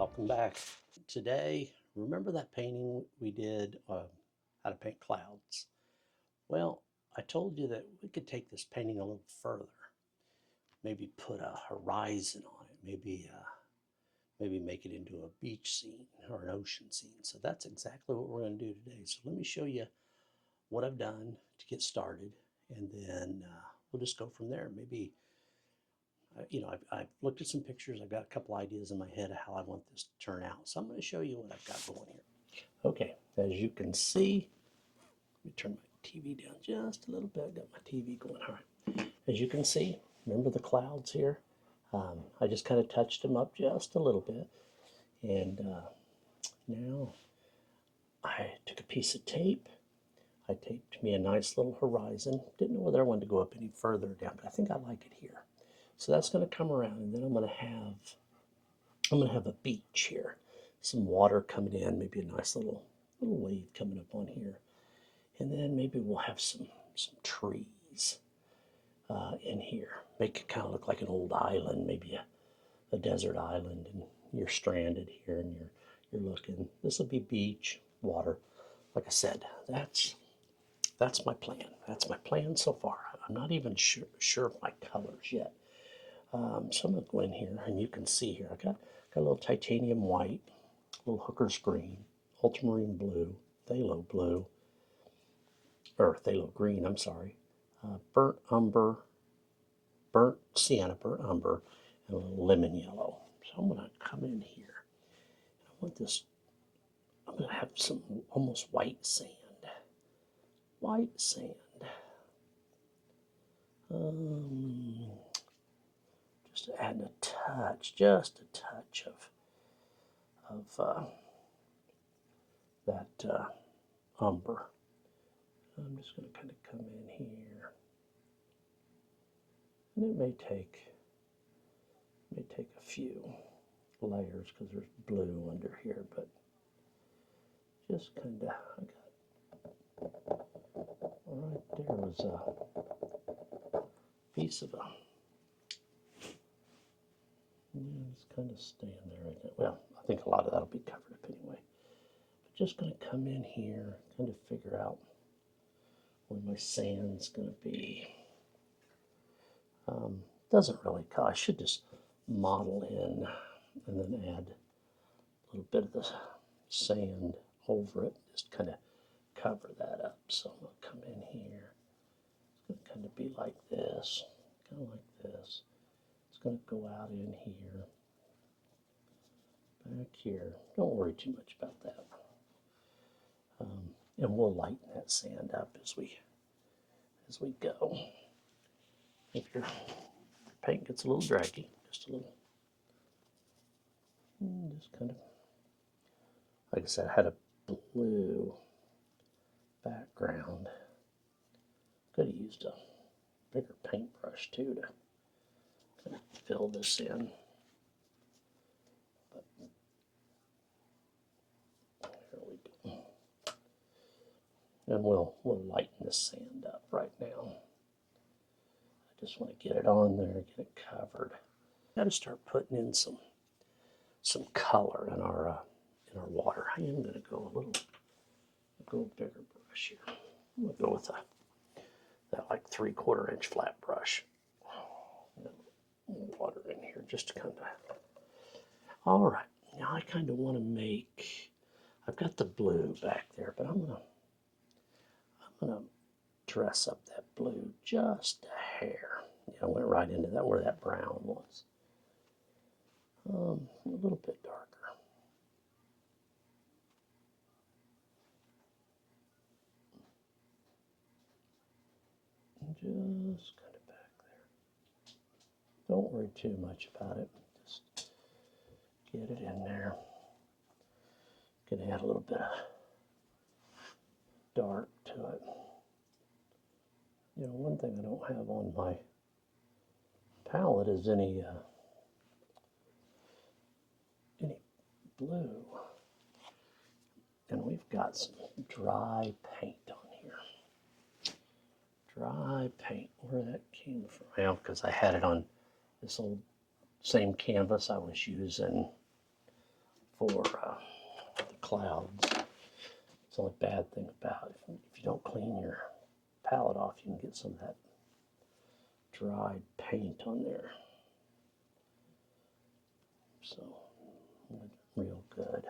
welcome back. Today, remember that painting we did, how to paint clouds? Well, I told you that we could take this painting a little further. Maybe put a horizon on it. Maybe make it into a beach scene or an ocean scene. So that's exactly what we're going to do today. So let me show you what I've done to get started, and then we'll just go from there. Maybe I've looked at some pictures. I've got a couple ideas in my head of how I want this to turn out. So I'm going to show you what I've got going here. Okay, as you can see, let me turn my TV down just a little bit. I've got my TV going. All right. As you can see, remember the clouds here? I just kind of touched them up just a little bit. And now I took a piece of tape. I taped me a nice little horizon. Didn't know whether I wanted to go up any further down, but I think I like it here. So that's going to come around, and then I'm going to have a beach here, some water coming in, maybe a nice little wave coming up on here, and then maybe we'll have some trees in here. Make it kind of look like an old island, maybe a desert island, and you're stranded here, and you're looking. This will be beach, water. Like I said, that's my plan. That's my plan so far. I'm not even sure of my colors yet. So I'm going to go in here, and you can see here, I got a little titanium white, a little hooker's green, ultramarine blue, phthalo blue, or phthalo green, I'm sorry, burnt umber, burnt sienna, burnt umber, and a little lemon yellow. So I'm going to come in here. I want this, I'm going to have some almost white sand. White sand. Just adding just a touch of that umber. I'm just going to kind of come in here, and it may take a few layers because there's blue under here, but just kind of, right there was a piece of it's kind of staying there right now. Well, I think a lot of that'll be covered up anyway. But just going to come in here, kind of figure out where my sand's going to be. Doesn't really, I should just model in and then add a little bit of the sand over it, just kind of cover that up. So I'm going to come in here. It's going to kind of be like this, kind of like this. It's going to go out in here, back here. Don't worry too much about that. And we'll lighten that sand up as we go. If your paint gets a little draggy, just a little, just kind of, like I said, I had a blue background. Could have used a bigger paintbrush too to kind of fill this in. But here we go. And we'll lighten this sand up right now. I just want to get it on there, get it covered. Got to start putting in some color in our water. I am going to go a bigger brush here. I'm going to go with that like 3/4 inch flat brush. Water in here just to kind of. All right, now I kind of want to make. I've got the blue back there, but I'm gonna dress up that blue just a hair. I went right into that where that brown was. A little bit darker. Just kind of back there. Don't worry too much about it. Just get it in there. Gonna add a little bit of dark to it. One thing I don't have on my palette is any blue. And we've got some dry paint on here. Dry paint, where that came from. Well, because I had it on this old same canvas I was using for the clouds. It's the only bad thing about it. If you don't clean your palette off, you can get some of that dried paint on there. So, real good.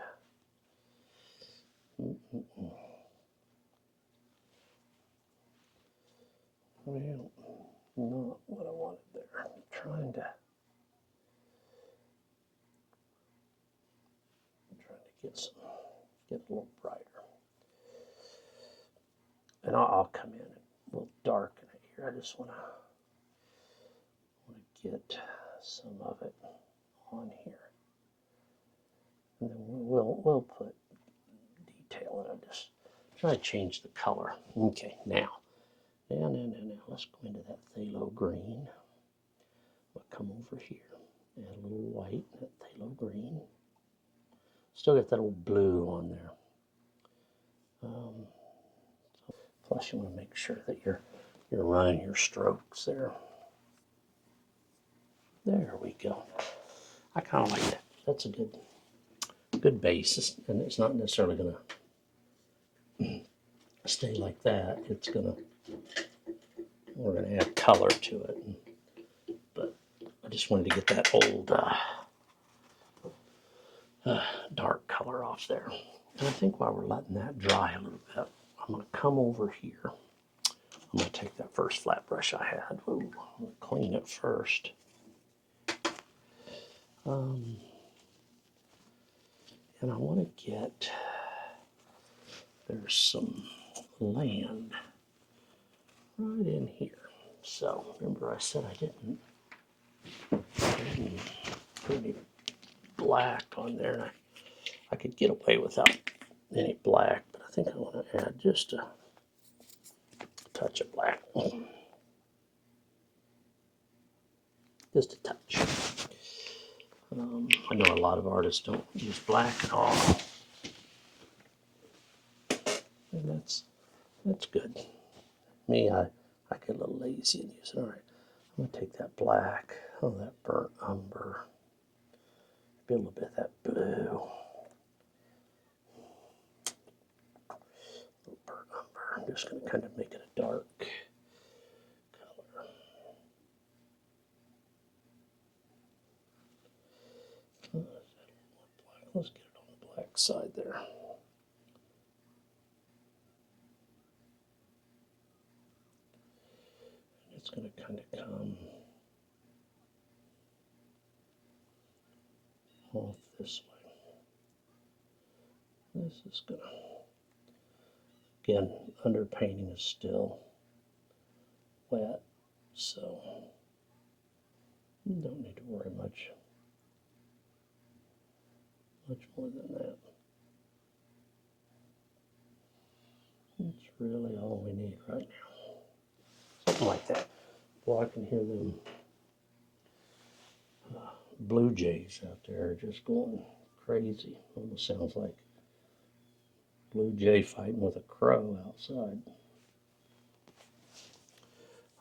Well, not what I wanted there. I'm trying to get a little brighter. And I'll come in a little darken it here. I just want to get some of it on here. And then we'll put detail in it. Just try to change the color. Okay, now. Let's go into that phthalo green. We'll come over here, add a little white, that phthalo green. Still got that old blue on there. Plus, you want to make sure that you're running your strokes there. There we go. I kind of like that. That's a good basis, and it's not necessarily going to stay like that. We're going to add color to it. But I just wanted to get that old dark color off there. And I think while we're letting that dry a little bit, I'm going to come over here. I'm going to take that first flat brush I had. Ooh, I'm going to clean it first. And I want to get, there's some land right in here. So remember I said I didn't put any black on there. And I could get away without any black, but I think I want to add just a touch of black. Just a touch. I know a lot of artists don't use black at all. And that's good. Me, I get a little lazy and use it. All right, I'm going to take that black, that burnt umber, maybe a little bit of that blue. Burnt umber. I'm just going to kind of make it a dark color. Let's get it on the black side there. It's going to kind of come off this way. This is going to, again, underpainting is still wet, so you don't need to worry much more than that. That's really all we need right now. Something like that. Well, I can hear them blue jays out there just going crazy. Almost sounds like blue jay fighting with a crow outside.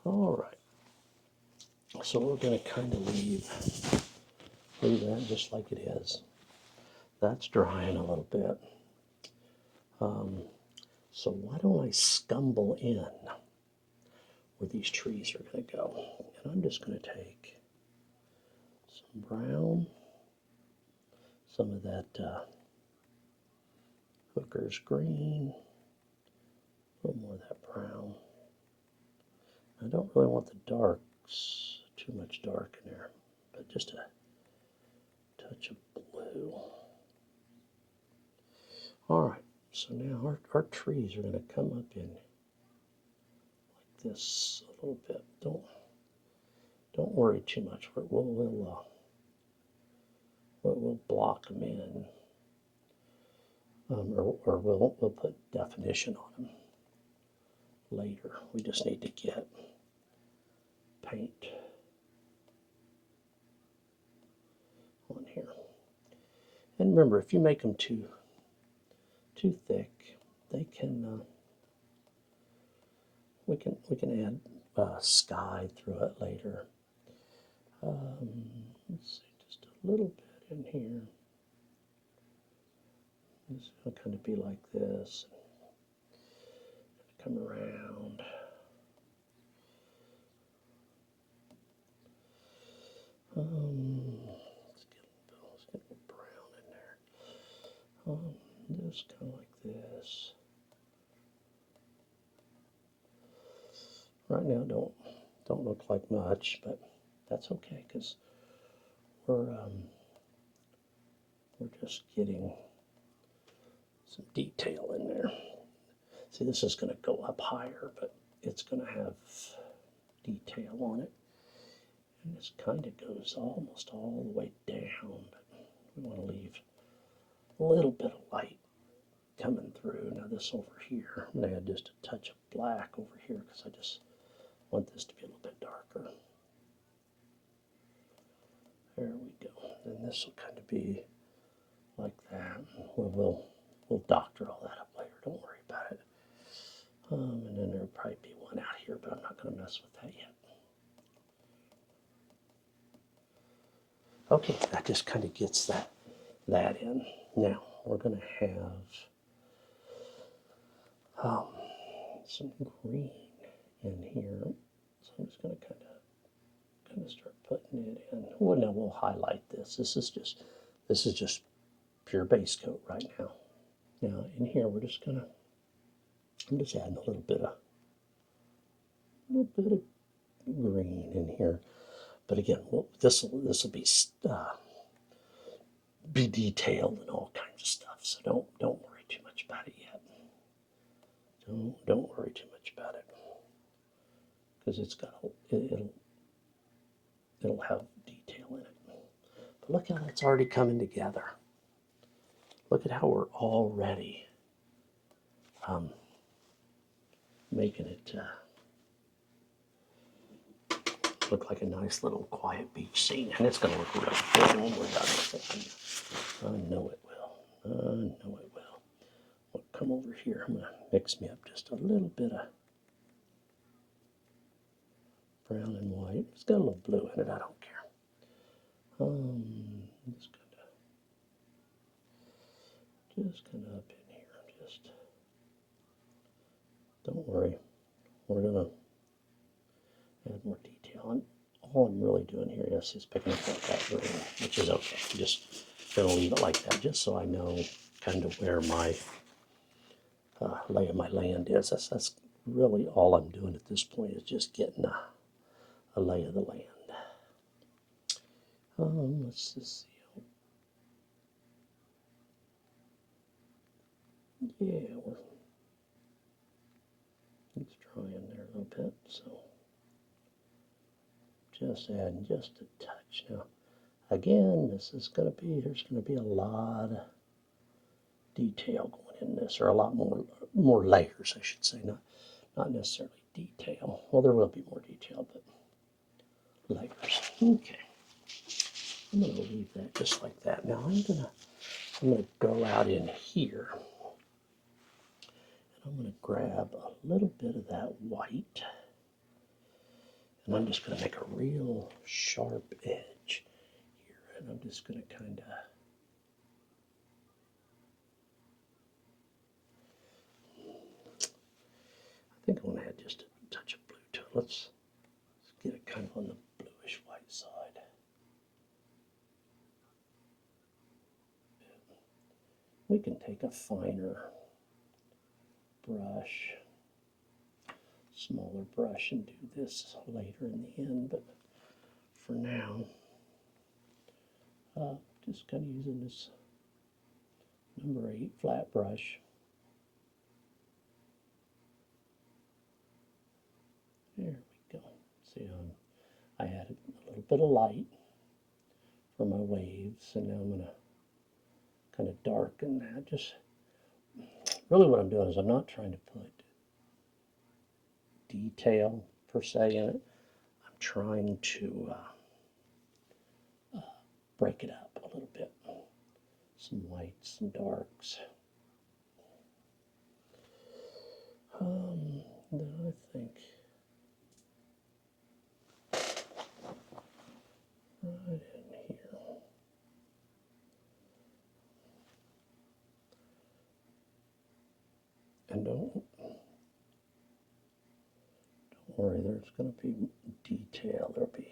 All right. So we're going to kind of leave that just like it is. That's drying a little bit. So why don't I scumble in where these trees are going to go? And I'm just going to take some brown, some of that Hooker's green, a little more of that brown. I don't really want the darks, too much dark in there, but just a touch of blue. All right, so now our trees are going to come up in like this a little bit. Don't worry too much. We'll block them in, or we'll put definition on them later. We just need to get paint on here. And remember, if you make them too thick, they can we can add sky through it later. Let's see, just a little bit in here. It's going to kind of be like this. Come around. Let's get a little brown in there. Just kind of like this. Right now, don't look like much, but that's okay because we're just getting some detail in there. See, this is going to go up higher, but it's going to have detail on it. And this kind of goes almost all the way down, but we want to leave a little bit of light coming through. Now this over here, I'm going to add just a touch of black over here because I just want this to be a little bit darker. There we go. And this will kind of be like that. We'll doctor all that up later. Don't worry about it. And then there'll probably be one out here, but I'm not going to mess with that yet. Okay, that just kind of gets that in. Now we're going to have some green in here. So I'm just going to kind of start putting it in. Well, now we'll highlight this. This is just pure base coat right now. Now in here we're just gonna, I'm just adding a little bit of green in here. But again, this will be detailed and all kinds of stuff. So don't worry too much about it yet. Don't worry too much about it because it'll have detail in it. But look how it's already coming together. Look at how we're already making it look like a nice little quiet beach scene. And it's going to look real good when we're done with it. I know it will. I know it will. I'll come over here. I'm going to mix me up just a little bit of brown and white. It's got a little blue in it. I don't care. Just kind of up in here. Just don't worry. We're going to add more detail. And all I'm really doing here is picking up that green, which is okay. I'm just going to leave it like that just so I know kind of where my lay of my land is. That's really all I'm doing at this point is just getting a lay of the land. Let's just see. Yeah, it's drying there a little bit, so just adding just a touch. Now, again, there's going to be a lot of detail going in this, or a lot more layers, I should say, not necessarily detail. Well, there will be more detail, but layers. Okay, I'm going to leave that just like that. Now I'm going to go out in here. I'm going to grab a little bit of that white, and I'm just going to make a real sharp edge here, and I'm just going to kind of I think I want to add just a touch of blue to it. Let's get it kind of on the bluish white side. We can take a finer brush, smaller brush, and do this later in the end, but for now, just kind of using this number 8 flat brush. There we go. See, I added a little bit of light for my waves, and now I'm going to kind of darken that. Just really what I'm doing is I'm not trying to put detail per se in it. I'm trying to break it up a little bit. Some whites, some darks. Then I think right in here. And don't worry, there's going to be detail. There'll be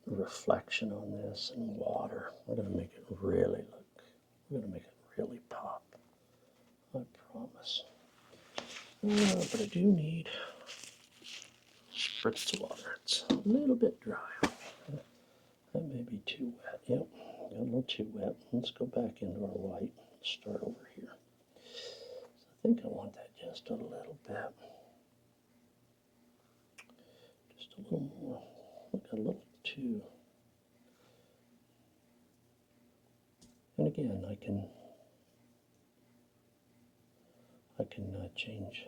reflection on this and water. We're going to make it really look, we're going to make it really pop. I promise. But I do need spritz water. It's a little bit dry on me. That may be too wet. Yep, got a little too wet. Let's go back into our white. Start over here. So I think I want that just a little bit. Just a little more. Look, a little too. And again, I can change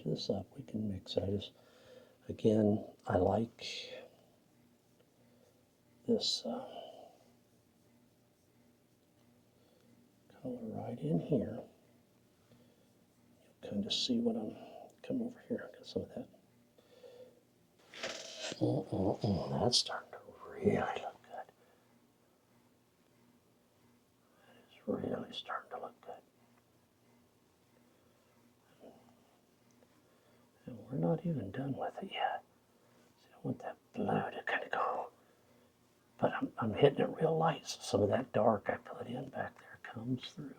this up. We can mix it. Again, I like this color right in here. You'll kind of see what I'm, come over here, got some of that. That's starting to really look good. That is really starting to look good. And we're not even done with it yet. See, I want that blue to kind of go, but I'm hitting it real light, so some of that dark I put in back there comes through.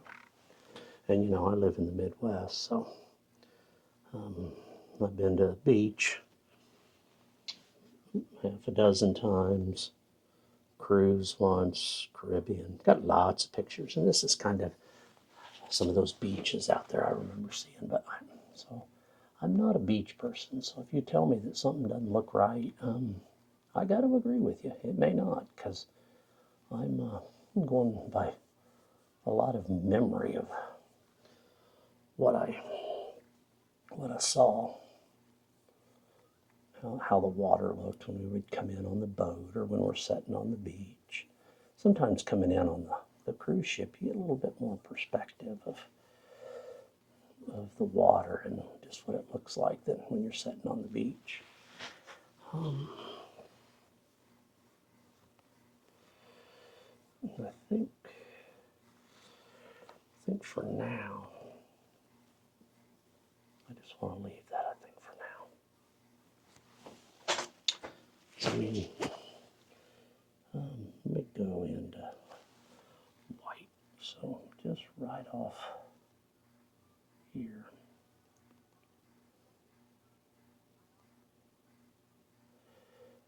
And you know, I live in the Midwest, so I've been to the beach half a dozen times, cruise once, Caribbean. Got lots of pictures, and this is kind of some of those beaches out there I remember seeing. But I'm not a beach person, so if you tell me that something doesn't look right, I got to agree with you. It may not, because I'm going by a lot of memory of what I saw, how the water looked when we would come in on the boat or when we're sitting on the beach. Sometimes coming in on the cruise ship, you get a little bit more perspective of the water and just what it looks like than when you're sitting on the beach. I think for now, I just want to leave that, I think, for now. So let me go into white. So just right off here.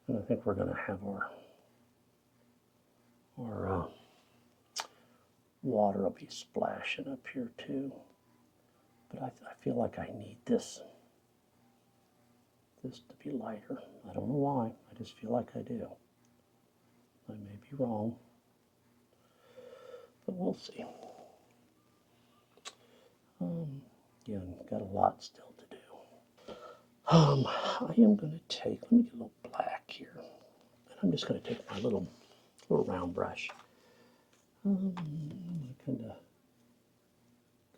And I think we're going to have our water will be splashing up here too. But I feel like I need this to be lighter. I don't know why. I just feel like I do. I may be wrong, but we'll see. Again, got a lot still to do. I am going to take, let me get a little black here. And I'm just going to take my little round brush. I'm going to kind of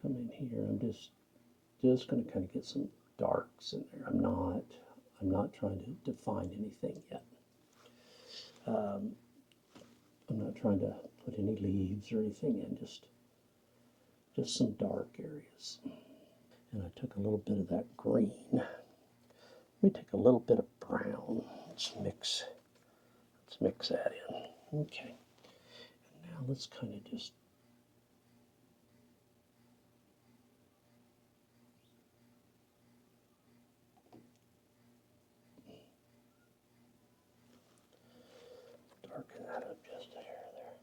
come in here. I'm just going to kind of get some darks in there. I'm not trying to define anything yet. I'm not trying to put any leaves or anything in, just some dark areas. And I took a little bit of that green. Let me take a little bit of brown. Let's mix that in. Okay. And now let's kind of just darken that up just a hair there.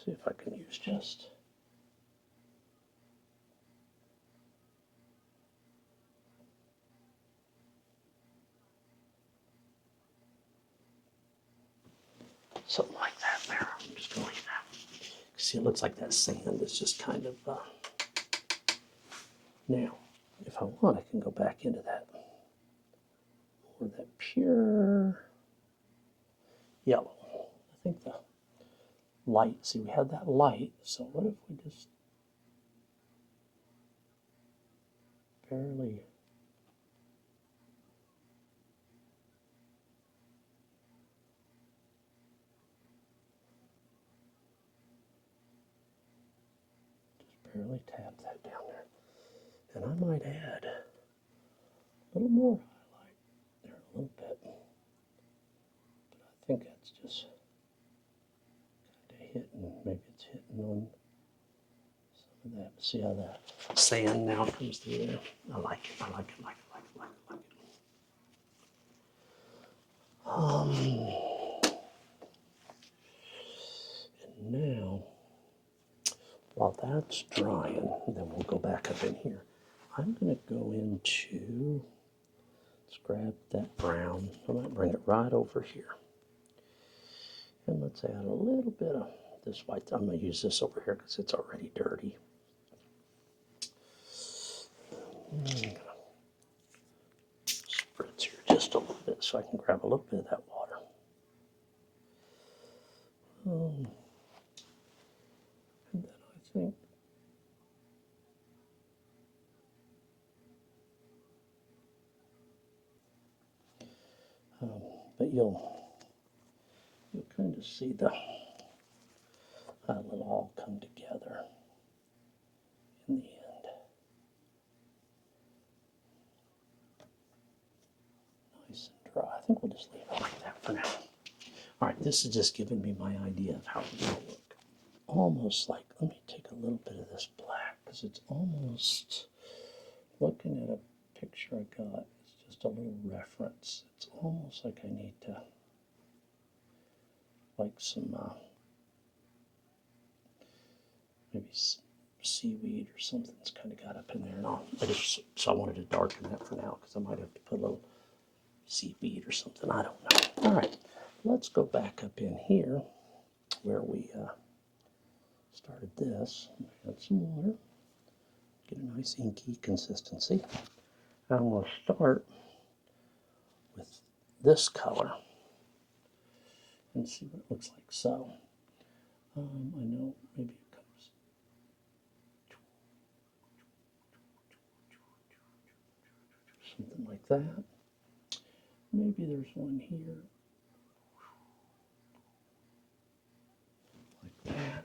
See if I can use just something like that there. I'm just going to leave that. See, it looks like that sand is just kind of, now, if I want, I can go back into that, or that pure yellow. I think the light, see, we had that light, so what if we just barely Really tap that down there. And I might add a little more highlight there, a little bit. But I think that's just kind of hitting, maybe it's hitting on some of that. See how that sand now comes through there? I like it, I like it, like it, like it, like it, like it. And now, while that's drying, then we'll go back up in here. I'm going to go into, let's grab that brown. I might bring it right over here. And let's add a little bit of this white. I'm going to use this over here because it's already dirty. Spritz here just a little bit so I can grab a little bit of that water. And then I think but you'll kind of see how it'll all come together in the end. Nice and dry. I think we'll just leave it like that for now. All right, this is just giving me my idea of how it's going to look. Almost like, let me take a little bit of this black because it's almost, looking at a picture I got, it's just a little reference. It's almost like I need to, like some, maybe seaweed or something's kind of got up in there. And so I wanted to darken that for now because I might have to put a little seaweed or something. I don't know. All right, let's go back up in here where we started this. Add some water, get a nice inky consistency. I'm going to start with this color and see what it looks like. So, I know maybe it comes something like that. Maybe there's one here like that.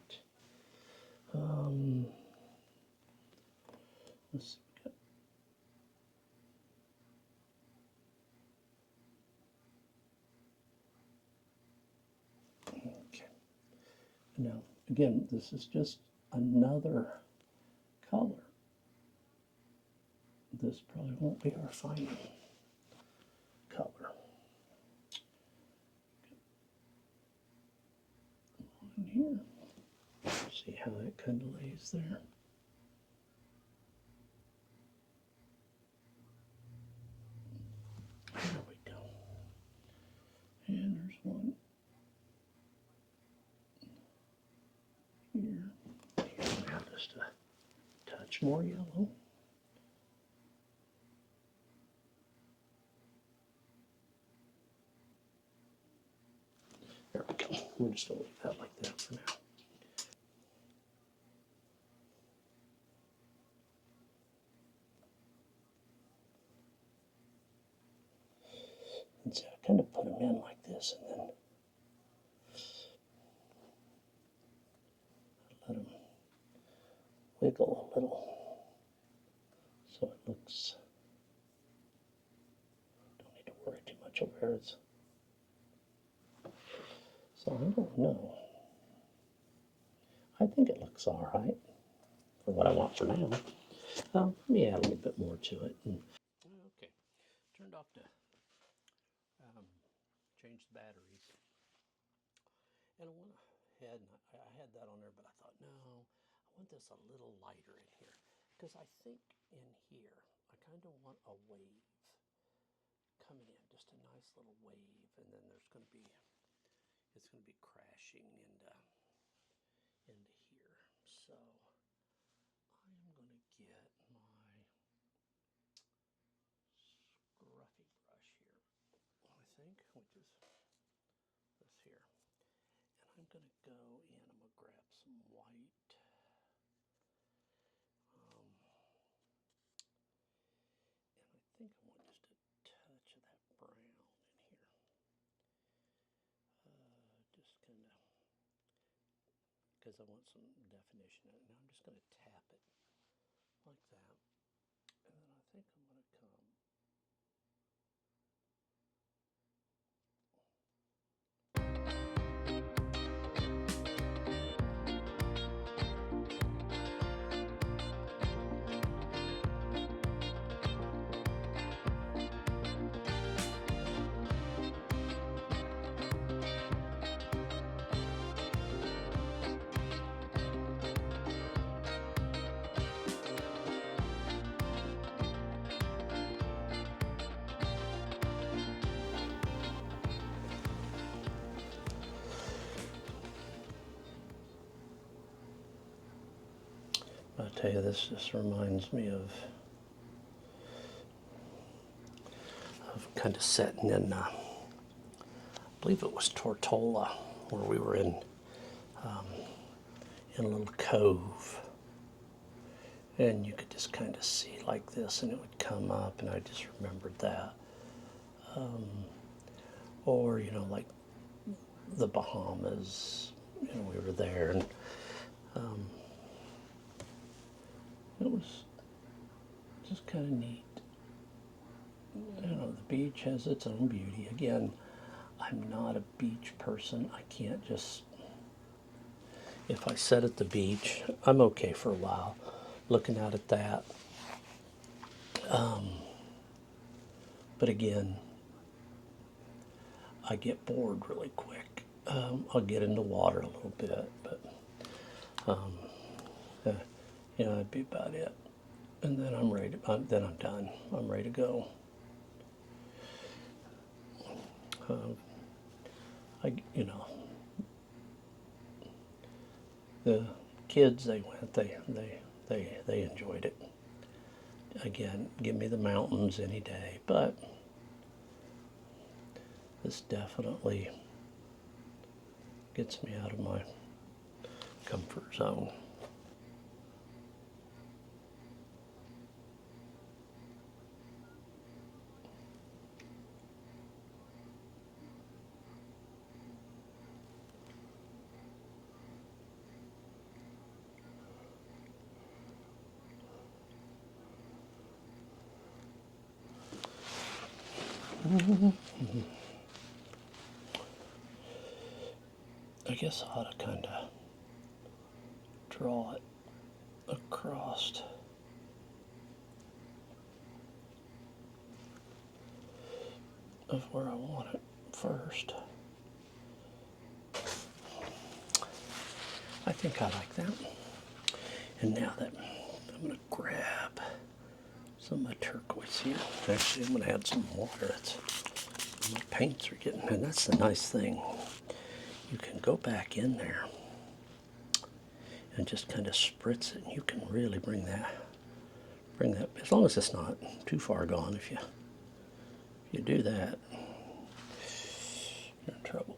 Let's see. Okay. Now, again, this is just another color. This probably won't be our final color. On here. See how that kind of lays there. There we go. And there's one here. Here we have just a touch more yellow. There we go. We're just going to leave that like that for now. And so I kind of put them in like this and then let them wiggle a little so it looks, don't need to worry too much over it. So I don't know. I think it looks all right for what I want for now. Let me add a little bit more to it. Okay, turned off to change the batteries. And I went ahead and I had that on there, but I thought, no, I want this a little lighter in here. Because I think in here, I kind of want a wave coming in, just a nice little wave, and then there's going to be, it's going to be crashing into here. So I am going to get my scruffy brush here, I think, which is this here. And I'm going to go in, I'm going to grab some white. And I think I want just a touch of that brown in here. Just kind of, because I want some definition in it. Now I'm just going to tap it like that. And then I think I'm going to come. I tell you, this just reminds me of kind of setting in, I believe it was Tortola, where we were in a little cove, and you could just kind of see like this, and it would come up, and I just remembered that. Or like the Bahamas, we were there, and it was just kind of neat. The beach has its own beauty. Again, I'm not a beach person. I can't just, if I sit at the beach, I'm okay for a while looking out at that. But again, I get bored really quick. I'll get into water a little bit, but that'd be about it. And then I'm ready. Then I'm done. I'm ready to go. The kids, they went. They enjoyed it. Again, give me the mountains any day, but this definitely gets me out of my comfort zone. I guess I ought to kind of draw it across of where I want it first. I think I like that. And now that I'm going to grab some of my turquoise here. Actually, I'm going to add some water. My paints are getting, and that's the nice thing. You can go back in there and just kind of spritz it. And you can really bring that, as long as it's not too far gone. If you do that, you're in trouble.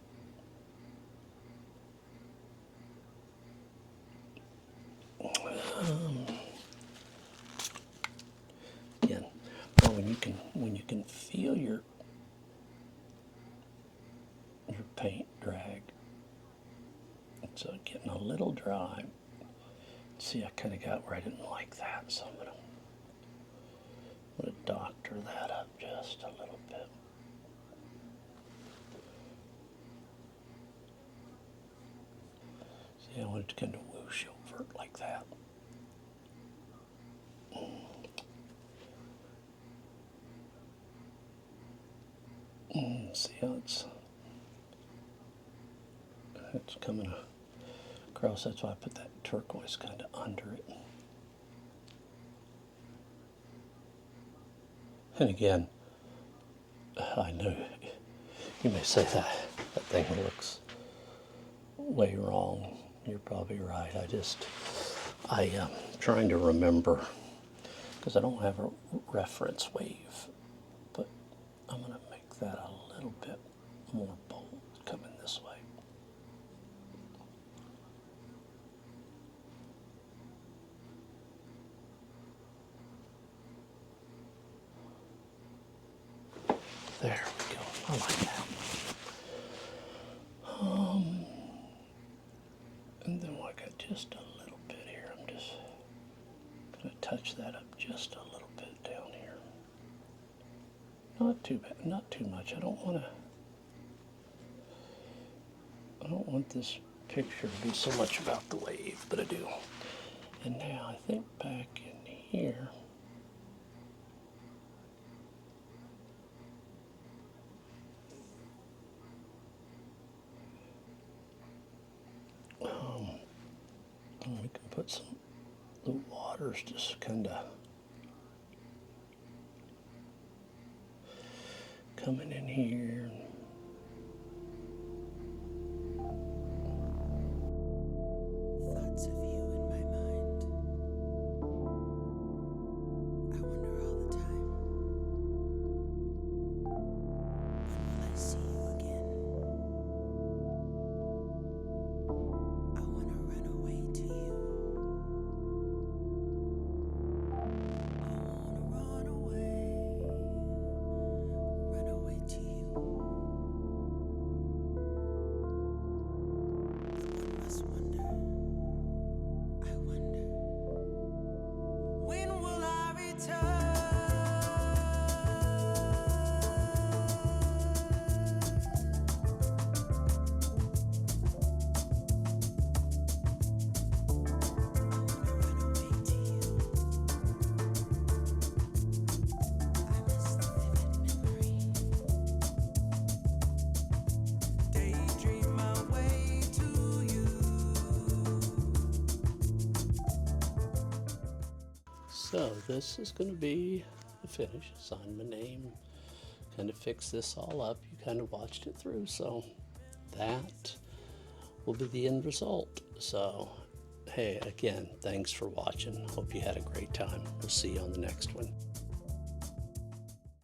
Again, well, when you can feel your paint drag, it's getting a little dry. See, I kind of got where I didn't like that, so I'm gonna doctor that up just a little bit. See, I wanted to kind of whoosh over it like that. See how it's coming across. That's why I put that turquoise kind of under it. And again, I know you may say that thing looks way wrong. You're probably right. I am trying to remember, because I don't have a reference wave, but I'm going to make that a little bit more bold coming this way. There we go. I like that. And then what I got just a little bit here. I'm just going to touch that up just a little bit down here. Not too bad, not too much. I don't want this picture to be so much about the wave, but I do. And now I think back in here, we can put some, the water's just kind of coming in here. Thoughts of you in my mind. I wonder all the time, when will I see you again? I want to run away to you. I want to run away to you. But one must wonder. I wonder, when will I return? I wanna run away to you. I miss the vivid memory. Daydream my way to you. So this is going to be the finish. Sign my name, kind of fix this all up. You kind of watched it through, so that will be the end result. So hey, again, thanks for watching. Hope you had a great time. We'll see you on the next one.